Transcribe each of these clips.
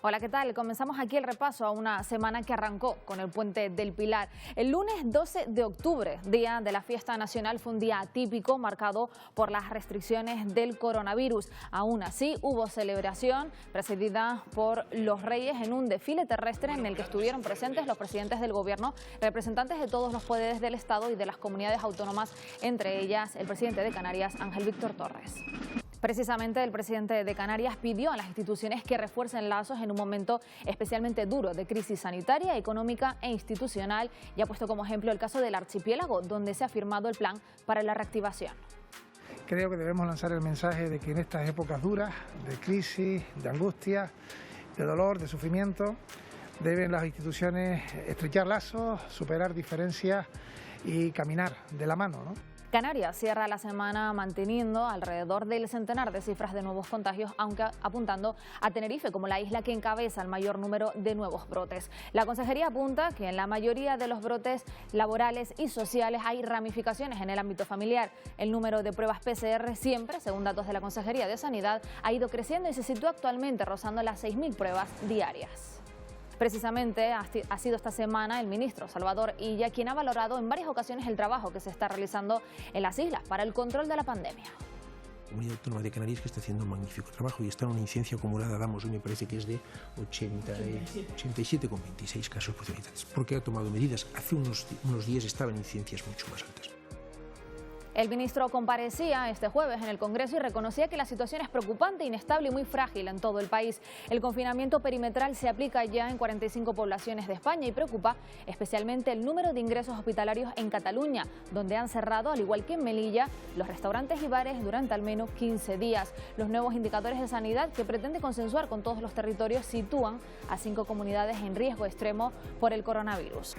Hola, ¿qué tal? Comenzamos aquí el repaso a una semana que arrancó con el Puente del Pilar. El lunes 12 de octubre, día de la fiesta nacional, fue un día atípico marcado por las restricciones del coronavirus. Aún así, hubo celebración presidida por los reyes en un desfile terrestre en el que estuvieron presentes los presidentes del gobierno, representantes de todos los poderes del Estado y de las comunidades autónomas, entre ellas el presidente de Canarias, Ángel Víctor Torres. Precisamente el presidente de Canarias pidió a las instituciones que refuercen lazos en un momento especialmente duro de crisis sanitaria, económica e institucional, y ha puesto como ejemplo el caso del archipiélago, donde se ha firmado el plan para la reactivación. Creo que debemos lanzar el mensaje de que en estas épocas duras, de crisis, de angustia, de dolor, de sufrimiento, deben las instituciones estrechar lazos, superar diferencias y caminar de la mano, ¿no? Canarias cierra la semana manteniendo alrededor del centenar de cifras de nuevos contagios, aunque apuntando a Tenerife como la isla que encabeza el mayor número de nuevos brotes. La consejería apunta que en la mayoría de los brotes laborales y sociales hay ramificaciones en el ámbito familiar. El número de pruebas PCR siempre, según datos de la Consejería de Sanidad, ha ido creciendo y se sitúa actualmente rozando las 6.000 pruebas diarias. Precisamente ha sido esta semana el ministro Salvador Illa quien ha valorado en varias ocasiones el trabajo que se está realizando en las islas para el control de la pandemia. La Comunidad Autónoma de Canarias que está haciendo un magnífico trabajo y está en una incidencia acumulada, hoy me parece que es de 87,26 casos por 100.000 habitantes, porque ha tomado medidas. Hace unos días estaban incidencias mucho más altas. El ministro comparecía este jueves en el Congreso y reconocía que la situación es preocupante, inestable y muy frágil en todo el país. El confinamiento perimetral se aplica ya en 45 poblaciones de España y preocupa especialmente el número de ingresos hospitalarios en Cataluña, donde han cerrado, al igual que en Melilla, los restaurantes y bares durante al menos 15 días. Los nuevos indicadores de sanidad que pretende consensuar con todos los territorios sitúan a 5 comunidades en riesgo extremo por el coronavirus.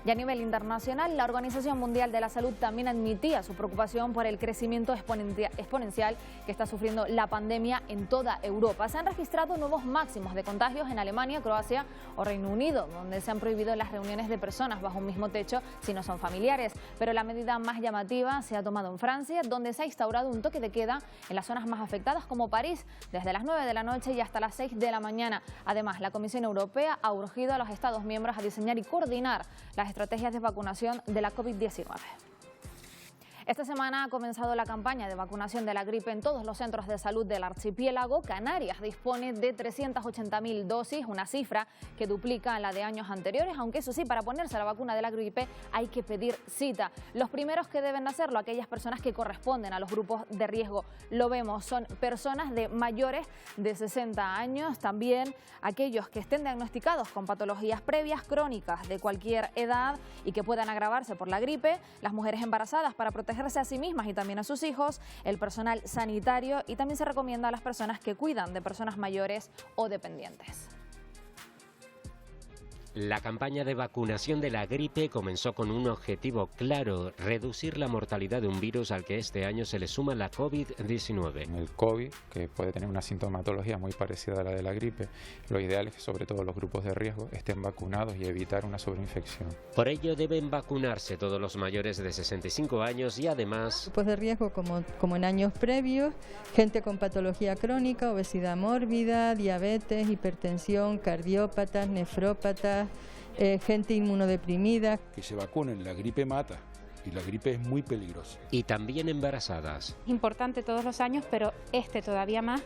Y a nivel internacional, la Organización Mundial de la Salud también admitía su preocupación por el crecimiento exponencial que está sufriendo la pandemia en toda Europa. Se han registrado nuevos máximos de contagios en Alemania, Croacia o Reino Unido, donde se han prohibido las reuniones de personas bajo un mismo techo si no son familiares. Pero la medida más llamativa se ha tomado en Francia, donde se ha instaurado un toque de queda en las zonas más afectadas como París, desde las 9 de la noche y hasta las 6 de la mañana. Además, la Comisión Europea ha urgido a los Estados miembros a diseñar y coordinar las estrategias de vacunación de la COVID-19. Esta semana ha comenzado la campaña de vacunación de la gripe en todos los centros de salud del archipiélago. Canarias dispone de 380.000 dosis, una cifra que duplica la de años anteriores, aunque eso sí, para ponerse la vacuna de la gripe hay que pedir cita. Los primeros que deben hacerlo, aquellas personas que corresponden a los grupos de riesgo, lo vemos, son personas de mayores de 60 años, también aquellos que estén diagnosticados con patologías previas crónicas de cualquier edad y que puedan agravarse por la gripe, las mujeres embarazadas para protegerse a sí mismas y también a sus hijos, el personal sanitario, y también se recomienda a las personas que cuidan de personas mayores o dependientes. La campaña de vacunación de la gripe comenzó con un objetivo claro: reducir la mortalidad de un virus al que este año se le suma la COVID-19. El COVID, que puede tener una sintomatología muy parecida a la de la gripe, lo ideal es que sobre todo los grupos de riesgo estén vacunados y evitar una sobreinfección. Por ello deben vacunarse todos los mayores de 65 años y además... Grupos de riesgo como en años previos, gente con patología crónica, obesidad mórbida, diabetes, hipertensión, cardiópatas, nefrópatas, gente inmunodeprimida. Que se vacunen, la gripe mata y la gripe es muy peligrosa. Y también embarazadas. Importante todos los años, pero este todavía más,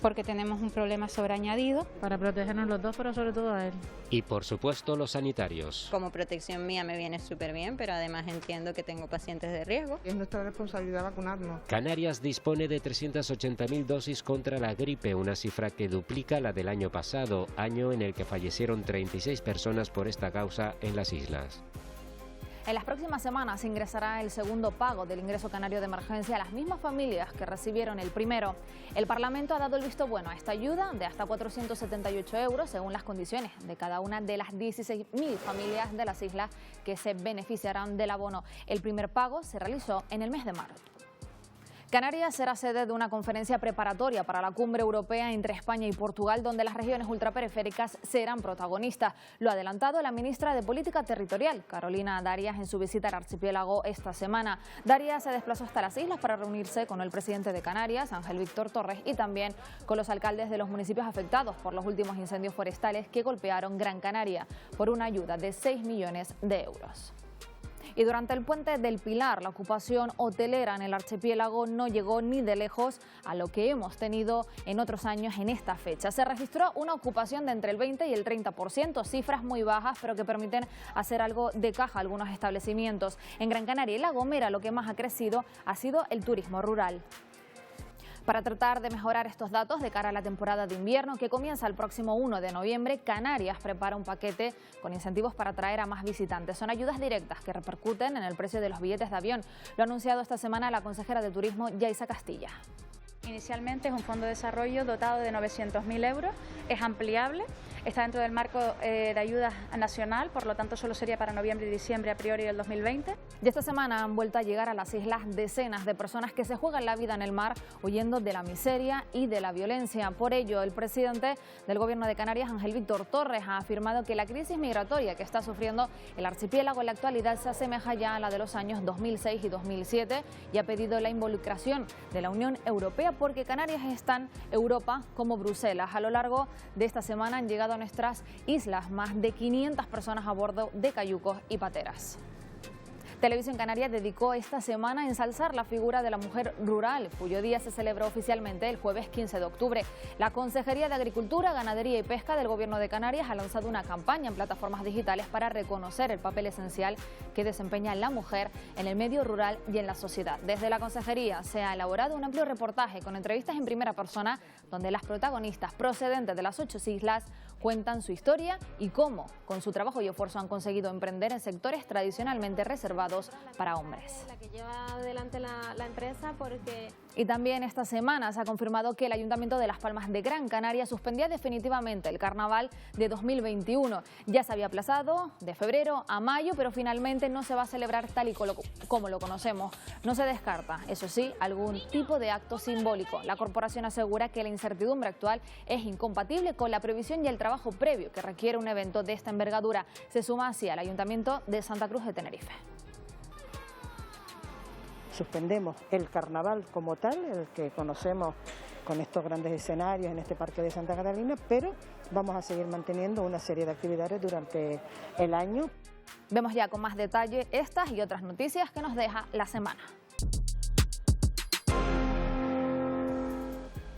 porque tenemos un problema sobreañadido. Para protegernos los dos, pero sobre todo a él. Y por supuesto los sanitarios. Como protección mía me viene súper bien, pero además entiendo que tengo pacientes de riesgo. Es nuestra responsabilidad vacunarnos. Canarias dispone de 380.000 dosis contra la gripe, una cifra que duplica la del año pasado, año en el que fallecieron 36 personas por esta causa en las islas. En las próximas semanas ingresará el segundo pago del ingreso canario de emergencia a las mismas familias que recibieron el primero. El Parlamento ha dado el visto bueno a esta ayuda de hasta 478 euros según las condiciones de cada una de las 16.000 familias de las islas que se beneficiarán del abono. El primer pago se realizó en el mes de marzo. Canarias será sede de una conferencia preparatoria para la cumbre europea entre España y Portugal, donde las regiones ultraperiféricas serán protagonistas. Lo ha adelantado la ministra de Política Territorial, Carolina Darias, en su visita al archipiélago esta semana. Darias se desplazó hasta las islas para reunirse con el presidente de Canarias, Ángel Víctor Torres, y también con los alcaldes de los municipios afectados por los últimos incendios forestales que golpearon Gran Canaria, por una ayuda de 6 millones de euros. Y durante el puente del Pilar, la ocupación hotelera en el archipiélago no llegó ni de lejos a lo que hemos tenido en otros años en esta fecha. Se registró una ocupación de entre el 20 y el 30%, cifras muy bajas, pero que permiten hacer algo de caja a algunos establecimientos. En Gran Canaria y La Gomera lo que más ha crecido ha sido el turismo rural. Para tratar de mejorar estos datos de cara a la temporada de invierno que comienza el próximo 1 de noviembre, Canarias prepara un paquete con incentivos para atraer a más visitantes. Son ayudas directas que repercuten en el precio de los billetes de avión. Lo ha anunciado esta semana la consejera de Turismo, Yaisa Castilla. Inicialmente es un fondo de desarrollo dotado de 900.000 euros, es ampliable, está dentro del marco de ayuda nacional, por lo tanto solo sería para noviembre y diciembre a priori del 2020. Y esta semana han vuelto a llegar a las islas decenas de personas que se juegan la vida en el mar huyendo de la miseria y de la violencia. Por ello, el presidente del Gobierno de Canarias, Ángel Víctor Torres, ha afirmado que la crisis migratoria que está sufriendo el archipiélago en la actualidad se asemeja ya a la de los años 2006 y 2007 y ha pedido la involucración de la Unión Europea porque Canarias es tan Europa como Bruselas. A lo largo de esta semana han llegado a nuestras islas más de 500 personas a bordo de cayucos y pateras. Televisión Canaria dedicó esta semana a ensalzar la figura de la mujer rural, cuyo día se celebró oficialmente el jueves 15 de octubre. La Consejería de Agricultura, Ganadería y Pesca del Gobierno de Canarias ha lanzado una campaña en plataformas digitales para reconocer el papel esencial que desempeña la mujer en el medio rural y en la sociedad. Desde la Consejería se ha elaborado un amplio reportaje con entrevistas en primera persona, donde las protagonistas procedentes de las 8 islas cuentan su historia y cómo, con su trabajo y esfuerzo, han conseguido emprender en sectores tradicionalmente reservados para hombres. La que lleva adelante la empresa porque... Y también esta semana se ha confirmado que el Ayuntamiento de Las Palmas de Gran Canaria suspendía definitivamente el Carnaval de 2021. Ya se había aplazado de febrero a mayo, pero finalmente no se va a celebrar tal y como lo conocemos. No se descarta, eso sí, algún tipo de acto simbólico. La corporación asegura que la incertidumbre actual es incompatible con la previsión y el trabajo previo que requiere un evento de esta envergadura. Se suma así al Ayuntamiento de Santa Cruz de Tenerife. Suspendemos el carnaval como tal, el que conocemos con estos grandes escenarios en este Parque de Santa Catalina, pero vamos a seguir manteniendo una serie de actividades durante el año. Vemos ya con más detalle estas y otras noticias que nos deja la semana.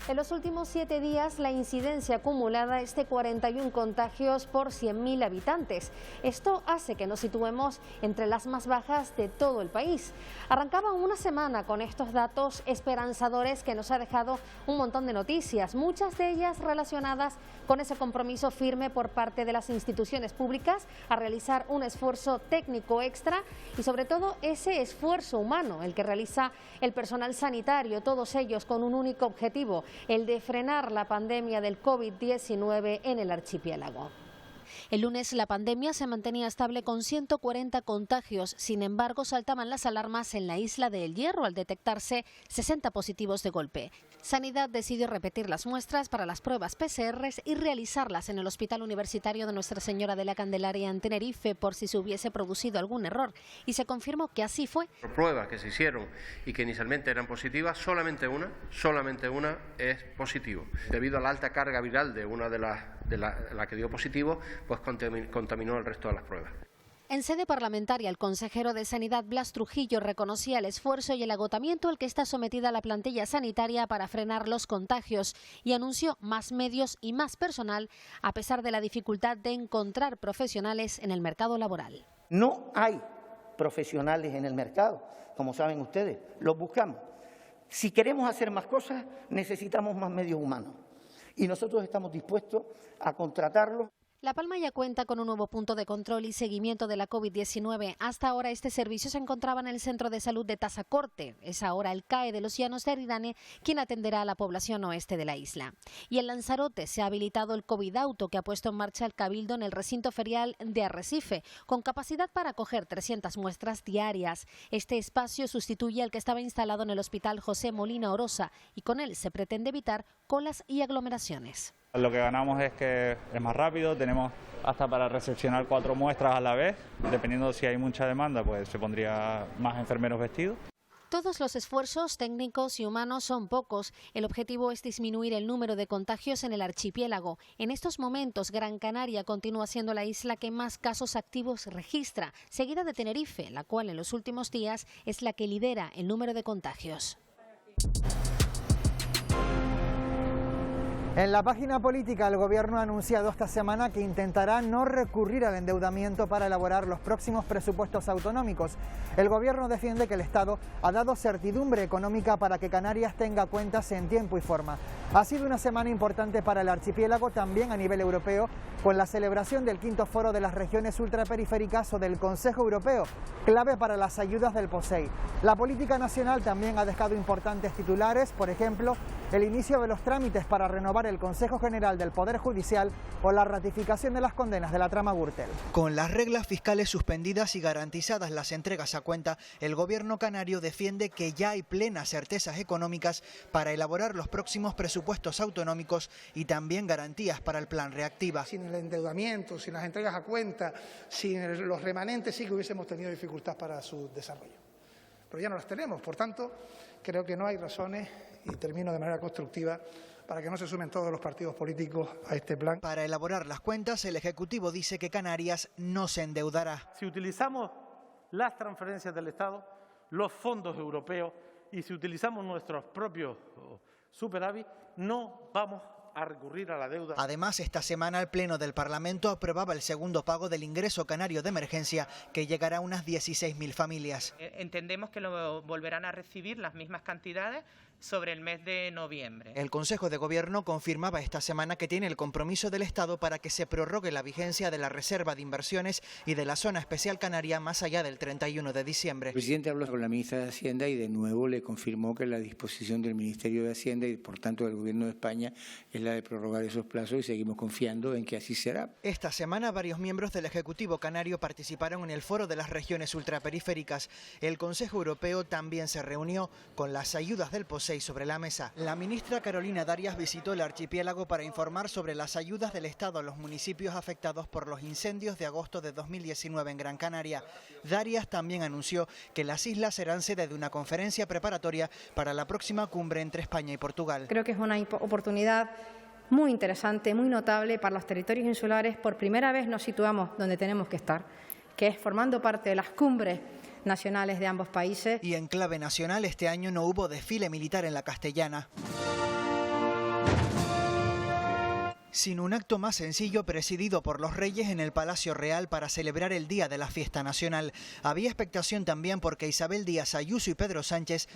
En los últimos 7 días la incidencia acumulada es de 41 contagios por 100.000 habitantes. Esto hace que nos situemos entre las más bajas de todo el país. Arrancaba una semana con estos datos esperanzadores que nos ha dejado un montón de noticias, muchas de ellas relacionadas con ese compromiso firme por parte de las instituciones públicas a realizar un esfuerzo técnico extra y sobre todo ese esfuerzo humano, el que realiza el personal sanitario, todos ellos con un único objetivo, el de frenar la pandemia del COVID-19 en el archipiélago. El lunes la pandemia se mantenía estable con 140 contagios, sin embargo saltaban las alarmas en la isla de El Hierro al detectarse 60 positivos de golpe. Sanidad decidió repetir las muestras para las pruebas PCR y realizarlas en el Hospital Universitario de Nuestra Señora de la Candelaria en Tenerife por si se hubiese producido algún error y se confirmó que así fue. Pruebas que se hicieron y que inicialmente eran positivas, solamente una es positivo. Debido a la alta carga viral de una de la que dio positivo, pues contaminó el resto de las pruebas. En sede parlamentaria, el consejero de Sanidad, Blas Trujillo, reconocía el esfuerzo y el agotamiento al que está sometida la plantilla sanitaria para frenar los contagios y anunció más medios y más personal a pesar de la dificultad de encontrar profesionales en el mercado laboral. No hay profesionales en el mercado, como saben ustedes, los buscamos. Si queremos hacer más cosas, necesitamos más medios humanos y nosotros estamos dispuestos a contratarlos. La Palma ya cuenta con un nuevo punto de control y seguimiento de la COVID-19. Hasta ahora este servicio se encontraba en el Centro de Salud de Tazacorte. Es ahora el CAE de los Llanos de Aridane quien atenderá a la población oeste de la isla. Y en Lanzarote se ha habilitado el COVID Auto que ha puesto en marcha el Cabildo en el recinto ferial de Arrecife, con capacidad para acoger 300 muestras diarias. Este espacio sustituye al que estaba instalado en el Hospital José Molina Orosa y con él se pretende evitar colas y aglomeraciones. Lo que ganamos es que es más rápido, tenemos hasta para recepcionar 4 muestras a la vez, dependiendo si hay mucha demanda, pues se pondría más enfermeros vestidos. Todos los esfuerzos técnicos y humanos son pocos. El objetivo es disminuir el número de contagios en el archipiélago. En estos momentos, Gran Canaria continúa siendo la isla que más casos activos registra, seguida de Tenerife, la cual en los últimos días es la que lidera el número de contagios. En la página política, el Gobierno ha anunciado esta semana que intentará no recurrir al endeudamiento para elaborar los próximos presupuestos autonómicos. El Gobierno defiende que el Estado ha dado certidumbre económica para que Canarias tenga cuentas en tiempo y forma. Ha sido una semana importante para el archipiélago, también a nivel europeo, con la celebración del 5º Foro de las Regiones Ultraperiféricas o del Consejo Europeo, clave para las ayudas del POSEI. La política nacional también ha dejado importantes titulares, por ejemplo, el inicio de los trámites para renovar el Consejo General del Poder Judicial o la ratificación de las condenas de la trama Gürtel. Con las reglas fiscales suspendidas y garantizadas las entregas a cuenta, el Gobierno canario defiende que ya hay plenas certezas económicas para elaborar los próximos presupuestos autonómicos y también garantías para el Plan Reactiva. Sin el endeudamiento, sin las entregas a cuenta, sin los remanentes, sí que hubiésemos tenido dificultad para su desarrollo. Pero ya no las tenemos, por tanto, creo que no hay razones, y termino de manera constructiva, para que no se sumen todos los partidos políticos a este plan. Para elaborar las cuentas, el Ejecutivo dice que Canarias no se endeudará. Si utilizamos las transferencias del Estado, los fondos europeos y si utilizamos nuestros propios superávit, no vamos a recurrir a la deuda. Además, esta semana el Pleno del Parlamento aprobaba el segundo pago del ingreso canario de emergencia, que llegará a unas 16.000 familias. Entendemos que lo volverán a recibir las mismas cantidades sobre el mes de noviembre. El Consejo de Gobierno confirmaba esta semana que tiene el compromiso del Estado para que se prorrogue la vigencia de la Reserva de Inversiones y de la Zona Especial Canaria más allá del 31 de diciembre. El presidente habló con la ministra de Hacienda y de nuevo le confirmó que la disposición del Ministerio de Hacienda y por tanto del Gobierno de España es la de prorrogar esos plazos y seguimos confiando en que así será. Esta semana varios miembros del Ejecutivo canario participaron en el Foro de las Regiones Ultraperiféricas. El Consejo Europeo también se reunió con las ayudas del POSEI sobre la mesa. La ministra Carolina Darias visitó el archipiélago para informar sobre las ayudas del Estado a los municipios afectados por los incendios de agosto de 2019 en Gran Canaria. Darias también anunció que las islas serán sede de una conferencia preparatoria para la próxima cumbre entre España y Portugal. Creo que es una oportunidad muy interesante, muy notable para los territorios insulares. Por primera vez nos situamos donde tenemos que estar, que es formando parte de las cumbres nacionales de ambos países. Y en clave nacional, este año no hubo desfile militar en la Castellana. Sin un acto más sencillo presidido por los reyes en el Palacio Real para celebrar el Día de la Fiesta Nacional. Había expectación también porque Isabel Díaz Ayuso y Pedro Sánchez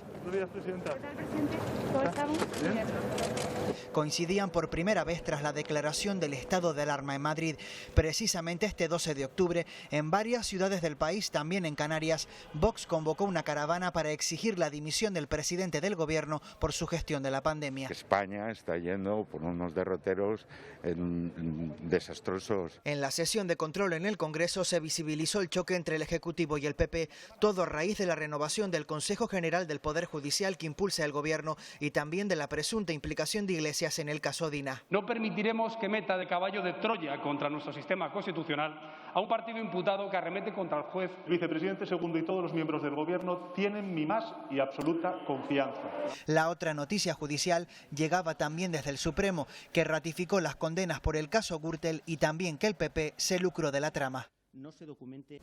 coincidían por primera vez tras la declaración del estado de alarma en Madrid. Precisamente este 12 de octubre, en varias ciudades del país, también en Canarias, Vox convocó una caravana para exigir la dimisión del presidente del gobierno por su gestión de la pandemia. España está yendo por unos derroteros desastrosos. En la sesión de control en el Congreso se visibilizó el choque entre el Ejecutivo y el PP, todo a raíz de la renovación del Consejo General del Poder Judicial que impulsa el gobierno y también de la presunta implicación de Iglesias en el caso Dina. No permitiremos que meta de caballo de Troya contra nuestro sistema constitucional a un partido imputado que arremete contra el juez. El vicepresidente segundo y todos los miembros del gobierno tienen mi más y absoluta confianza. La otra noticia judicial llegaba también desde el Supremo, que ratificó las condenas por el caso Gürtel y también que el PP se lucró de la trama. No se documente.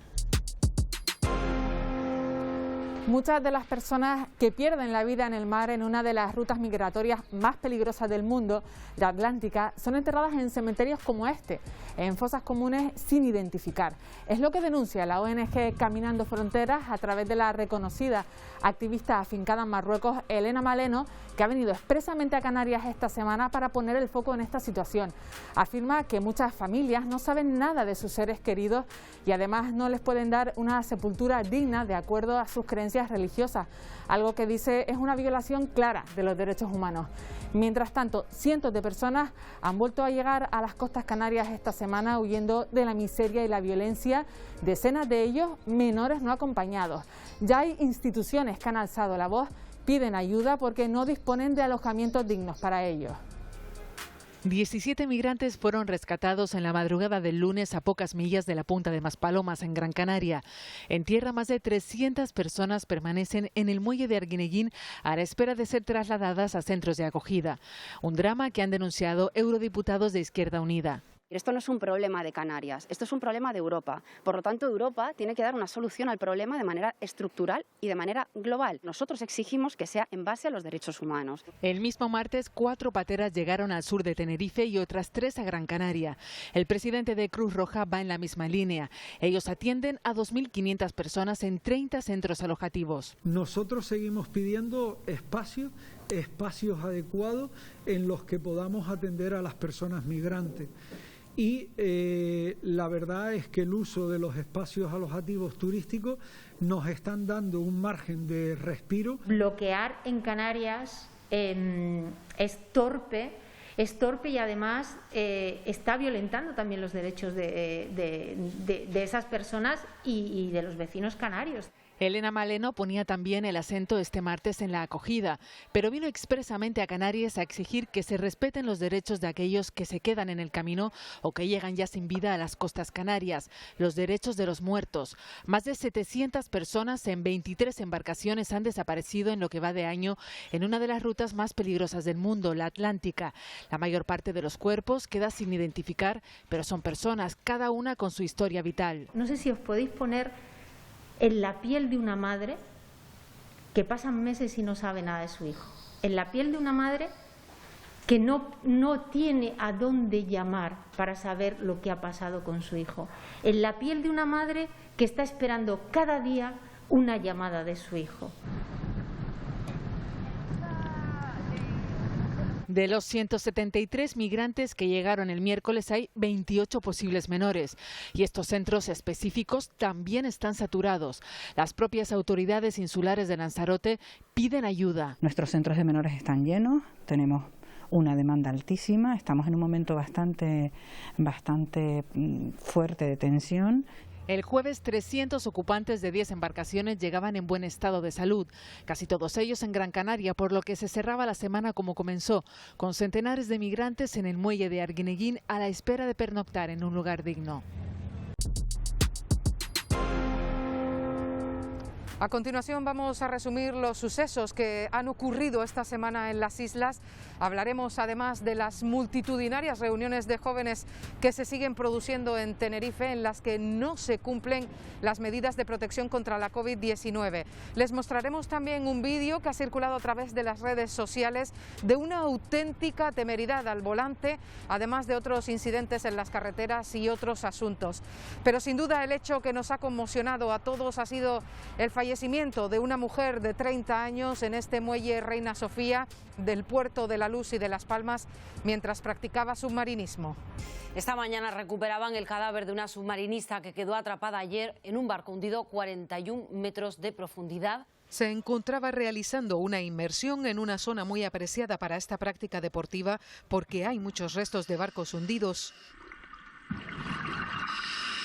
Muchas de las personas que pierden la vida en el mar en una de las rutas migratorias más peligrosas del mundo, la Atlántica, son enterradas en cementerios como este, en fosas comunes sin identificar. Es lo que denuncia la ONG Caminando Fronteras a través de la reconocida activista afincada en Marruecos, Elena Maleno, que ha venido expresamente a Canarias esta semana para poner el foco en esta situación. Afirma que muchas familias no saben nada de sus seres queridos y además no les pueden dar una sepultura digna de acuerdo a sus creencias religiosas, algo que dice es una violación clara de los derechos humanos. Mientras tanto, cientos de personas han vuelto a llegar a las costas canarias esta semana huyendo de la miseria y la violencia, decenas de ellos menores no acompañados. Ya hay instituciones que han alzado la voz, piden ayuda porque no disponen de alojamientos dignos para ellos. 17 migrantes fueron rescatados en la madrugada del lunes a pocas millas de la punta de Maspalomas, en Gran Canaria. En tierra, más de 300 personas permanecen en el muelle de Arguineguín a la espera de ser trasladadas a centros de acogida. Un drama que han denunciado eurodiputados de Izquierda Unida. Esto no es un problema de Canarias, esto es un problema de Europa. Por lo tanto, Europa tiene que dar una solución al problema de manera estructural y de manera global. Nosotros exigimos que sea en base a los derechos humanos. El mismo martes, 4 pateras llegaron al sur de Tenerife y otras 3 a Gran Canaria. El presidente de Cruz Roja va en la misma línea. Ellos atienden a 2.500 personas en 30 centros alojativos. Nosotros seguimos pidiendo espacios adecuados en los que podamos atender a las personas migrantes. Y la verdad es que el uso de los espacios alojativos turísticos nos están dando un margen de respiro. Bloquear en Canarias es torpe y además está violentando también los derechos de esas personas y de los vecinos canarios. Elena Maleno ponía también el acento este martes en la acogida, pero vino expresamente a Canarias a exigir que se respeten los derechos de aquellos que se quedan en el camino o que llegan ya sin vida a las costas canarias, los derechos de los muertos. Más de 700 personas en 23 embarcaciones han desaparecido en lo que va de año en una de las rutas más peligrosas del mundo, la Atlántica. La mayor parte de los cuerpos queda sin identificar, pero son personas, cada una con su historia vital. No sé si os podéis poner en la piel de una madre que pasan meses y no sabe nada de su hijo, en la piel de una madre que no tiene a dónde llamar para saber lo que ha pasado con su hijo, en la piel de una madre que está esperando cada día una llamada de su hijo. De los 173 migrantes que llegaron el miércoles hay 28 posibles menores y estos centros específicos también están saturados. Las propias autoridades insulares de Lanzarote piden ayuda. Nuestros centros de menores están llenos, tenemos una demanda altísima, estamos en un momento bastante fuerte de tensión. El jueves 300 ocupantes de 10 embarcaciones llegaban en buen estado de salud, casi todos ellos en Gran Canaria, por lo que se cerraba la semana como comenzó, con centenares de migrantes en el muelle de Arguineguín a la espera de pernoctar en un lugar digno. A continuación vamos a resumir los sucesos que han ocurrido esta semana en las islas. Hablaremos además de las multitudinarias reuniones de jóvenes que se siguen produciendo en Tenerife, en las que no se cumplen las medidas de protección contra la COVID-19. Les mostraremos también un vídeo que ha circulado a través de las redes sociales de una auténtica temeridad al volante, además de otros incidentes en las carreteras y otros asuntos. Pero sin duda el hecho que nos ha conmocionado a todos ha sido el fallecimiento de una mujer de 30 años en este muelle Reina Sofía del puerto de La Luz y de Las Palmas mientras practicaba submarinismo. Esta mañana recuperaban el cadáver de una submarinista que quedó atrapada ayer en un barco hundido 41 metros de profundidad. Se encontraba realizando una inmersión en una zona muy apreciada para esta práctica deportiva porque hay muchos restos de barcos hundidos.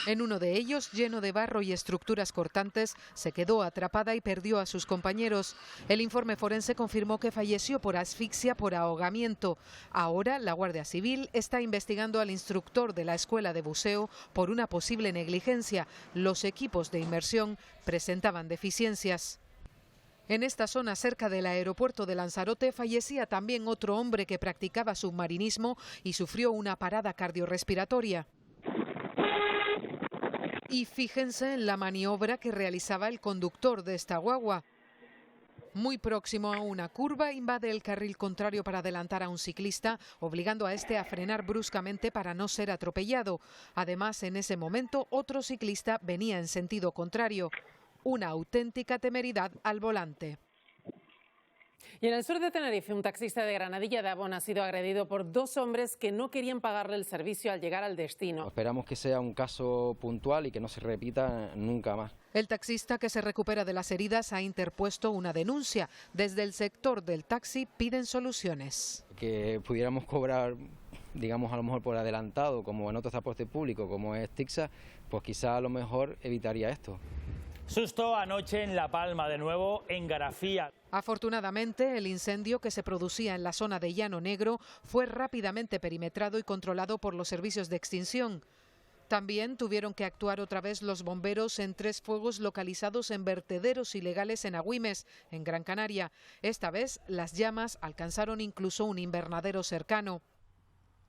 En uno de ellos, lleno de barro y estructuras cortantes, se quedó atrapada y perdió a sus compañeros. El informe forense confirmó que falleció por asfixia por ahogamiento. Ahora, la Guardia Civil está investigando al instructor de la escuela de buceo por una posible negligencia. Los equipos de inmersión presentaban deficiencias. En esta zona, cerca del aeropuerto de Lanzarote, fallecía también otro hombre que practicaba submarinismo y sufrió una parada cardiorrespiratoria. Y fíjense en la maniobra que realizaba el conductor de esta guagua. Muy próximo a una curva, invade el carril contrario para adelantar a un ciclista, obligando a este a frenar bruscamente para no ser atropellado. Además, en ese momento, otro ciclista venía en sentido contrario. Una auténtica temeridad al volante. Y en el sur de Tenerife, un taxista de Granadilla de Abón ha sido agredido por dos hombres que no querían pagarle el servicio al llegar al destino. Esperamos que sea un caso puntual y que no se repita nunca más. El taxista, que se recupera de las heridas, ha interpuesto una denuncia. Desde el sector del taxi piden soluciones. Que pudiéramos cobrar, digamos, a lo mejor por adelantado, como en otros transportes públicos, como es Tixa, pues quizá a lo mejor evitaría esto. Susto anoche en La Palma, de nuevo en Garafía. Afortunadamente, el incendio que se producía en la zona de Llano Negro fue rápidamente perimetrado y controlado por los servicios de extinción. También tuvieron que actuar otra vez los bomberos en 3 fuegos localizados en vertederos ilegales en Agüimes, en Gran Canaria. Esta vez las llamas alcanzaron incluso un invernadero cercano.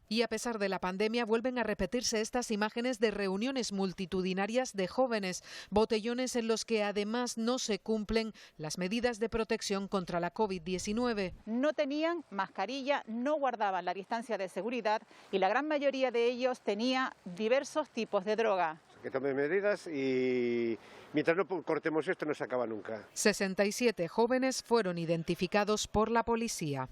Y a pesar de la pandemia, vuelven a repetirse estas imágenes de reuniones multitudinarias de jóvenes, botellones en los que además no se cumplen las medidas de protección contra la COVID-19. No tenían mascarilla, no guardaban la distancia de seguridad y la gran mayoría de ellos tenía diversos tipos de droga. Que tomen medidas y mientras no cortemos esto no se acaba nunca. 67 jóvenes fueron identificados por la policía.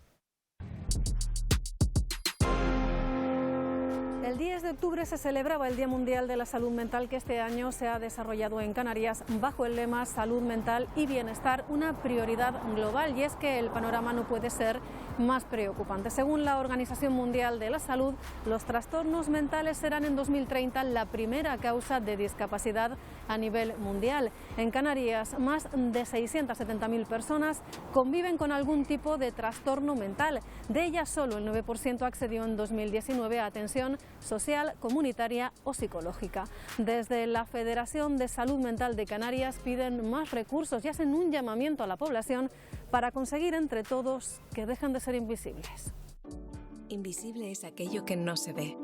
El 10 de octubre se celebraba el Día Mundial de la Salud Mental, que este año se ha desarrollado en Canarias bajo el lema Salud Mental y Bienestar, una prioridad global, y es que el panorama no puede ser más preocupante. Según la Organización Mundial de la Salud, los trastornos mentales serán en 2030 la primera causa de discapacidad a nivel mundial. En Canarias, más de 670.000 personas conviven con algún tipo de trastorno mental. De ellas, solo el 9% accedió en 2019 a atención social, comunitaria o psicológica. Desde la Federación de Salud Mental de Canarias piden más recursos y hacen un llamamiento a la población para conseguir entre todos que dejen de ser invisibles. Invisible es aquello que no se ve,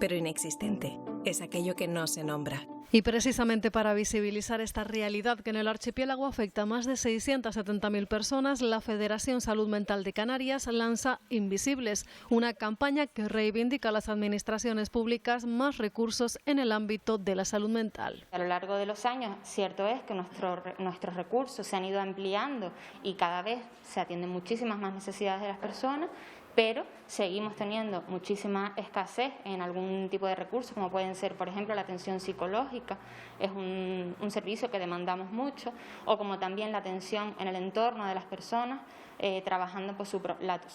pero inexistente es aquello que no se nombra. Y precisamente para visibilizar esta realidad que en el archipiélago afecta a más de 670.000 personas, la Federación Salud Mental de Canarias lanza Invisibles, una campaña que reivindica a las administraciones públicas más recursos en el ámbito de la salud mental. A lo largo de los años, cierto es que nuestros recursos se han ido ampliando y cada vez se atienden muchísimas más necesidades de las personas, pero seguimos teniendo muchísima escasez en algún tipo de recursos, como pueden ser, por ejemplo, la atención psicológica, es un servicio que demandamos mucho, o como también la atención en el entorno de las personas, trabajando por su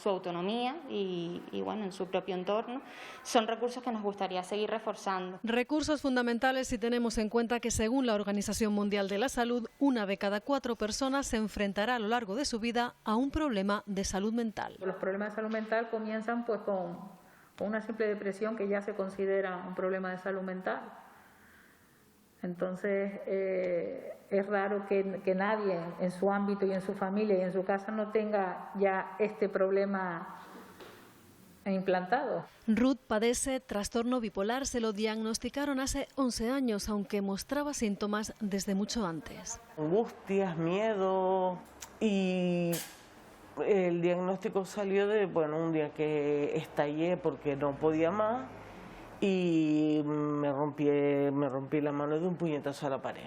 autonomía y bueno, en su propio entorno. Son recursos que nos gustaría seguir reforzando. Recursos fundamentales si tenemos en cuenta que, según la Organización Mundial de la Salud, 1 de cada 4 personas se enfrentará a lo largo de su vida a un problema de salud mental. Los problemas de salud mental comienzan pues con una simple depresión, que ya se considera un problema de salud mental. Entonces, es raro que nadie en su ámbito y en su familia y en su casa no tenga ya este problema implantado. Ruth padece trastorno bipolar, se lo diagnosticaron hace 11 años, aunque mostraba síntomas desde mucho antes. Angustias, miedo, y el diagnóstico salió de, un día que estallé porque no podía más y me rompí la mano de un puñetazo a la pared.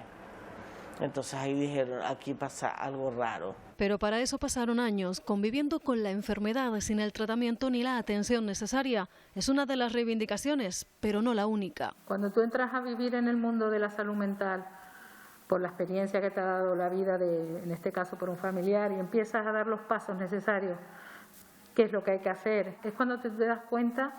Entonces ahí dijeron, aquí pasa algo raro. Pero para eso pasaron años conviviendo con la enfermedad sin el tratamiento ni la atención necesaria. Es una de las reivindicaciones, pero no la única. Cuando tú entras a vivir en el mundo de la salud mental, por la experiencia que te ha dado la vida, en este caso por un familiar, y empiezas a dar los pasos necesarios, qué es lo que hay que hacer, es cuando te das cuenta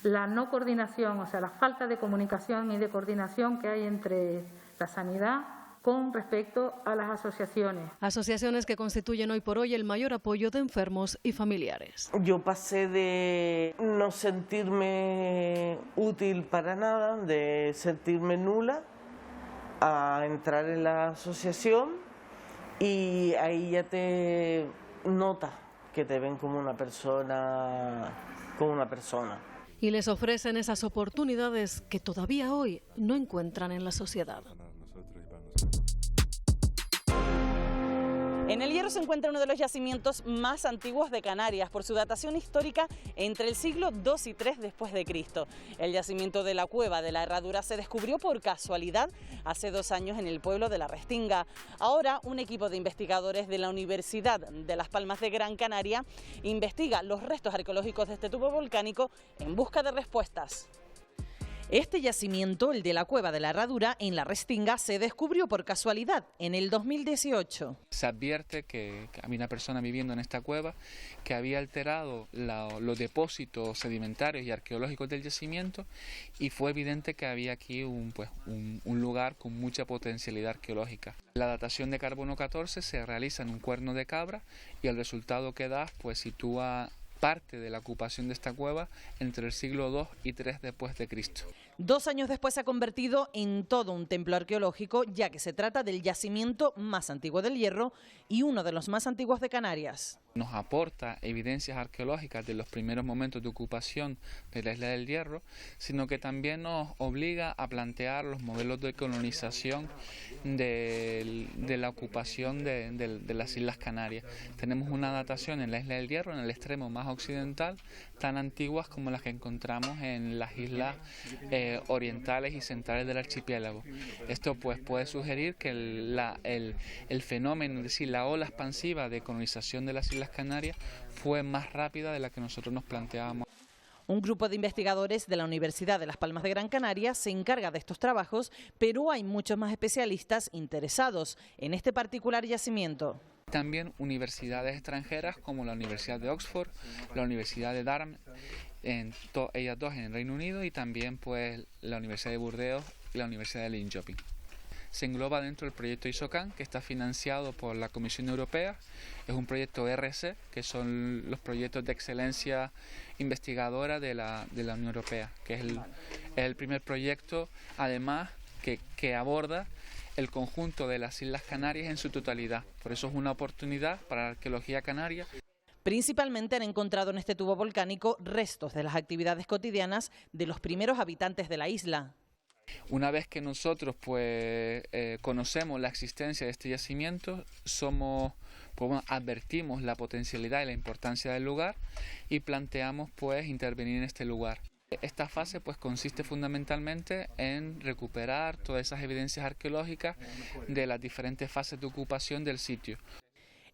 la no coordinación, o sea, la falta de comunicación y de coordinación que hay entre la sanidad con respecto a las asociaciones. Asociaciones que constituyen hoy por hoy el mayor apoyo de enfermos y familiares. Yo pasé de no sentirme útil para nada, de sentirme nula, a entrar en la asociación, y ahí ya te nota que te ven como una persona. y les ofrecen esas oportunidades que todavía hoy no encuentran en la sociedad. En El Hierro se encuentra uno de los yacimientos más antiguos de Canarias por su datación histórica entre el siglo II y III después de Cristo. El yacimiento de la Cueva de la Herradura se descubrió por casualidad hace 2 años en el pueblo de La Restinga. Ahora un equipo de investigadores de la Universidad de Las Palmas de Gran Canaria investiga los restos arqueológicos de este tubo volcánico en busca de respuestas. Este yacimiento, el de la Cueva de la Herradura, en La Restinga, se descubrió por casualidad en el 2018. Se advierte que había una persona viviendo en esta cueva que había alterado los depósitos sedimentarios y arqueológicos del yacimiento, y fue evidente que había aquí un lugar con mucha potencialidad arqueológica. La datación de carbono 14 se realiza en un cuerno de cabra y el resultado que da pues sitúa parte de la ocupación de esta cueva entre el siglo II y III después de Cristo. 2 años después se ha convertido en todo un templo arqueológico, ya que se trata del yacimiento más antiguo del Hierro y uno de los más antiguos de Canarias. Nos aporta evidencias arqueológicas de los primeros momentos de ocupación de la isla del Hierro, sino que también nos obliga a plantear los modelos de colonización de la ocupación de las Islas Canarias. Tenemos una datación en la isla del Hierro, en el extremo más occidental, tan antiguas como las que encontramos en las islas orientales y centrales del archipiélago. Esto pues puede sugerir que el fenómeno, es decir, la ola expansiva de colonización de las Islas Canarias fue más rápida de la que nosotros nos planteábamos. Un grupo de investigadores de la Universidad de Las Palmas de Gran Canaria se encarga de estos trabajos, pero hay muchos más especialistas interesados en este particular yacimiento. También universidades extranjeras como la Universidad de Oxford, la Universidad de Durham, ellas dos en el Reino Unido, y también pues la Universidad de Burdeos y la Universidad de Linköping. Se engloba dentro del proyecto ISOCAN, que está financiado por la Comisión Europea. Es un proyecto RC, que son los proyectos de excelencia investigadora de la Unión Europea, que es el primer proyecto, además, que aborda el conjunto de las Islas Canarias en su totalidad. Por eso es una oportunidad para la arqueología canaria. Principalmente han encontrado en este tubo volcánico restos de las actividades cotidianas de los primeros habitantes de la isla. Una vez que nosotros conocemos la existencia de este yacimiento, advertimos la potencialidad y la importancia del lugar y planteamos intervenir en este lugar. Esta fase consiste fundamentalmente en recuperar todas esas evidencias arqueológicas de las diferentes fases de ocupación del sitio.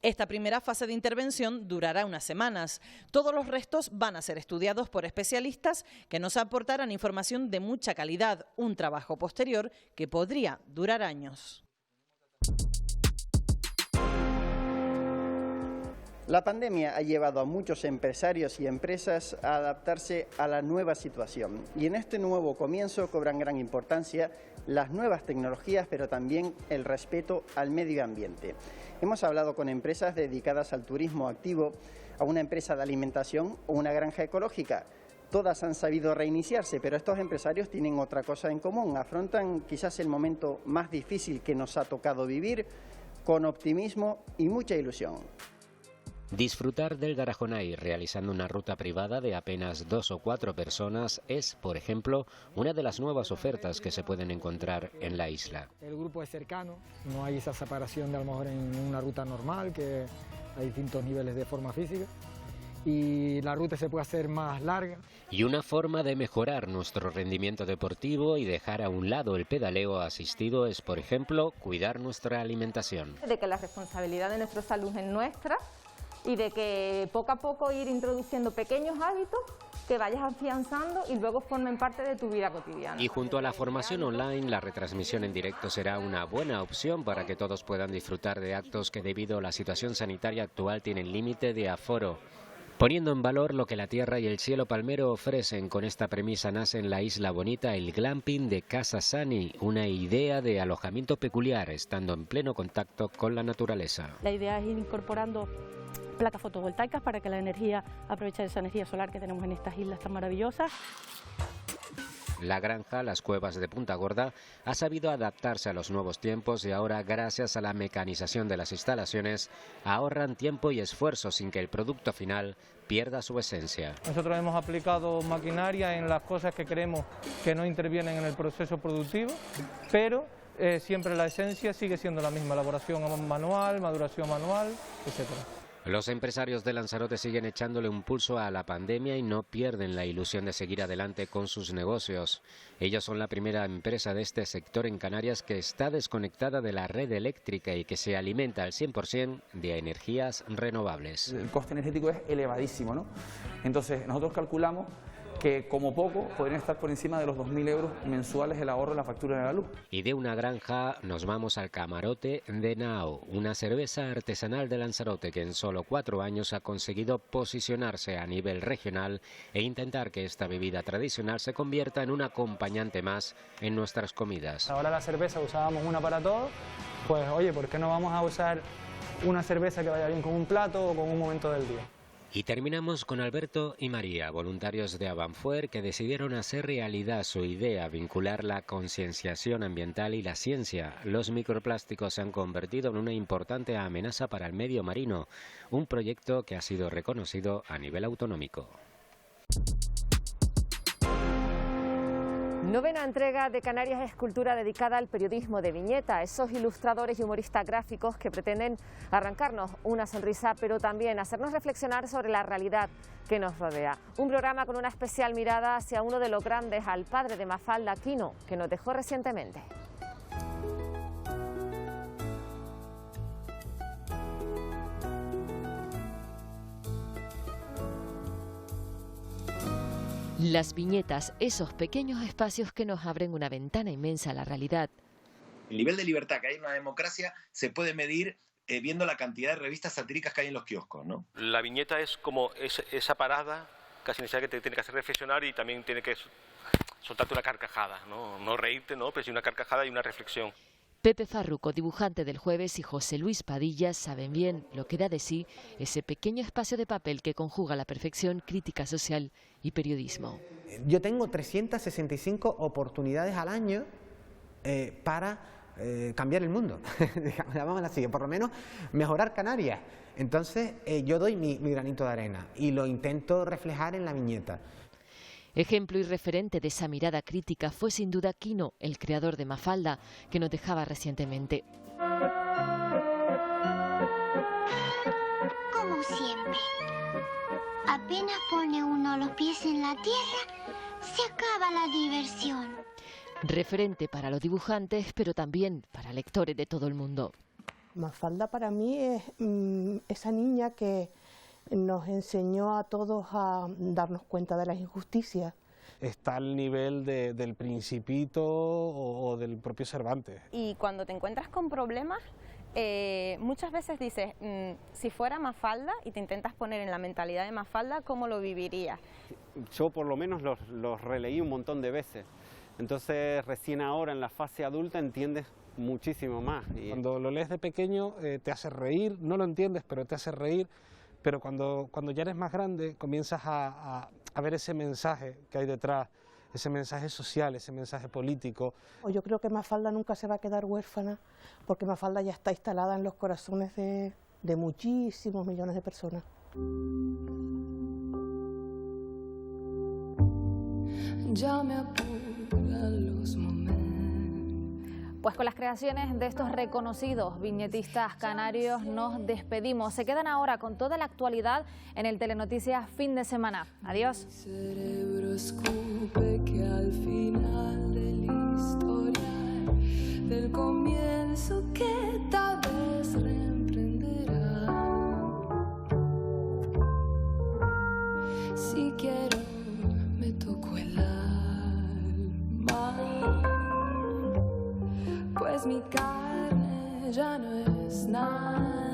Esta primera fase de intervención durará unas semanas. Todos los restos van a ser estudiados por especialistas que nos aportarán información de mucha calidad, un trabajo posterior que podría durar años. La pandemia ha llevado a muchos empresarios y empresas a adaptarse a la nueva situación, y en este nuevo comienzo cobran gran importancia las nuevas tecnologías, pero también el respeto al medio ambiente. Hemos hablado con empresas dedicadas al turismo activo, a una empresa de alimentación o una granja ecológica. Todas han sabido reiniciarse, pero estos empresarios tienen otra cosa en común. Afrontan quizás el momento más difícil que nos ha tocado vivir con optimismo y mucha ilusión. Disfrutar del Garajonay realizando una ruta privada de apenas 2 o 4 personas es, por ejemplo, una de las nuevas ofertas que se pueden encontrar en la isla. El grupo es cercano, no hay esa separación de a lo mejor en una ruta normal, que hay distintos niveles de forma física, y la ruta se puede hacer más larga. Y una forma de mejorar nuestro rendimiento deportivo y dejar a un lado el pedaleo asistido es, por ejemplo, cuidar nuestra alimentación. De que la responsabilidad de nuestra salud es nuestra, y de que poco a poco ir introduciendo pequeños hábitos que vayas afianzando y luego formen parte de tu vida cotidiana. Y junto a la formación online, la retransmisión en directo será una buena opción para que todos puedan disfrutar de actos que debido a la situación sanitaria actual tienen límite de aforo. Poniendo en valor lo que la tierra y el cielo palmero ofrecen, con esta premisa nace en la Isla Bonita el glamping de Casa Sani, una idea de alojamiento peculiar, estando en pleno contacto con la naturaleza. La idea es ir incorporando placas fotovoltaicas para que la energía, aprovechar esa energía solar que tenemos en estas islas tan maravillosas. La granja, las cuevas de Punta Gorda, ha sabido adaptarse a los nuevos tiempos y ahora, gracias a la mecanización de las instalaciones, ahorran tiempo y esfuerzo sin que el producto final pierda su esencia. Nosotros hemos aplicado maquinaria en las cosas que creemos que no intervienen en el proceso productivo, pero siempre la esencia sigue siendo la misma, elaboración manual, maduración manual, etc. Los empresarios de Lanzarote siguen echándole un pulso a la pandemia y no pierden la ilusión de seguir adelante con sus negocios. Ellos son la primera empresa de este sector en Canarias que está desconectada de la red eléctrica y que se alimenta al 100% de energías renovables. El coste energético es elevadísimo, ¿no? Entonces nosotros calculamos que como poco podrían estar por encima de los 2.000 euros mensuales el ahorro en la factura de la luz. Y de una granja nos vamos al Camarote de Nao, una cerveza artesanal de Lanzarote que en solo 4 años ha conseguido posicionarse a nivel regional e intentar que esta bebida tradicional se convierta en un acompañante más en nuestras comidas. Ahora la cerveza usábamos una para todo, pues oye, ¿por qué no vamos a usar una cerveza que vaya bien con un plato o con un momento del día? Y terminamos con Alberto y María, voluntarios de Avanfuer, que decidieron hacer realidad su idea, vincular la concienciación ambiental y la ciencia. Los microplásticos se han convertido en una importante amenaza para el medio marino, un proyecto que ha sido reconocido a nivel autonómico. Novena entrega de Canarias Escultura dedicada al periodismo de viñeta, esos ilustradores y humoristas gráficos que pretenden arrancarnos una sonrisa, pero también hacernos reflexionar sobre la realidad que nos rodea. Un programa con una especial mirada hacia uno de los grandes, al padre de Mafalda, Quino, que nos dejó recientemente. Las viñetas, esos pequeños espacios que nos abren una ventana inmensa a la realidad. El nivel de libertad que hay en una democracia se puede medir viendo la cantidad de revistas satíricas que hay en los kioscos, ¿no? La viñeta es como esa parada casi necesaria que te tiene que hacer reflexionar y también tiene que soltarte una carcajada, ¿no? No reírte, ¿no? Pero sí una carcajada y una reflexión. Pepe Farruco, dibujante del Jueves, y José Luis Padilla saben bien lo que da de sí ese pequeño espacio de papel que conjuga a la perfección crítica social y periodismo. Yo tengo 365 oportunidades al año para cambiar el mundo, digamos así, o por lo menos mejorar Canarias. Entonces yo doy mi granito de arena y lo intento reflejar en la viñeta. Ejemplo y referente de esa mirada crítica fue sin duda Quino, el creador de Mafalda, que nos dejaba recientemente. Como siempre, apenas pone uno los pies en la tierra, se acaba la diversión. Referente para los dibujantes, pero también para lectores de todo el mundo. Mafalda para mí es esa niña que nos enseñó a todos a darnos cuenta de las injusticias. Está al nivel del Principito o del propio Cervantes. Y cuando te encuentras con problemas, muchas veces dices, si fuera Mafalda y te intentas poner en la mentalidad de Mafalda, ¿cómo lo vivirías? Yo por lo menos los releí un montón de veces. Entonces recién ahora en la fase adulta entiendes muchísimo más. Cuando lo lees de pequeño te hace reír, no lo entiendes, pero te hace reír. Pero cuando ya eres más grande comienzas a ver ese mensaje que hay detrás, ese mensaje social, ese mensaje político. Yo creo que Mafalda nunca se va a quedar huérfana, porque Mafalda ya está instalada en los corazones de muchísimos millones de personas. Ya me apuran los momentos. Pues con las creaciones de estos reconocidos viñetistas canarios nos despedimos. Se quedan ahora con toda la actualidad en el Telenoticias Fin de Semana. Adiós. Mi cerebro escupe que al final del historial, del comienzo que tal vez reemprenderá. Si quiero, me toco el alma. Pues mi carne ya no es nada.